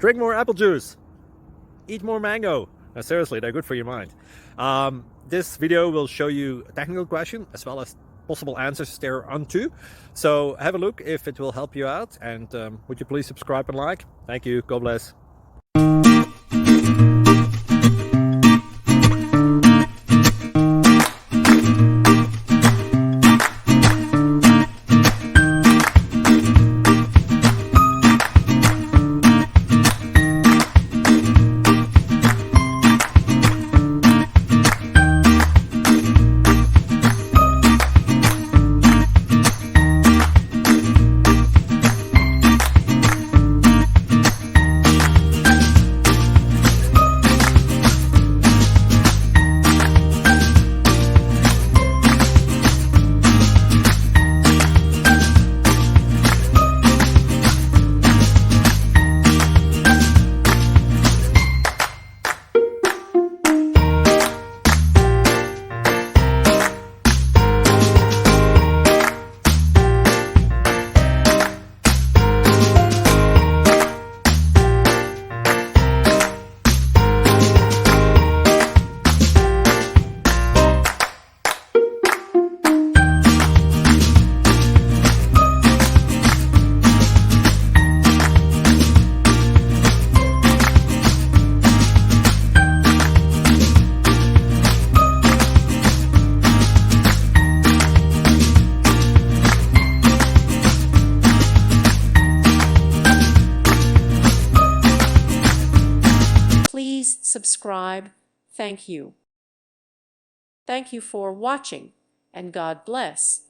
Drink more apple juice. Eat more mango. Seriously, they're good for your mind. This video will show you a technical question as well as possible answers thereunto. So have a look if it will help you out, and would you please subscribe and like? Thank you. God bless. Please subscribe. Thank you. Thank you for watching, and God bless.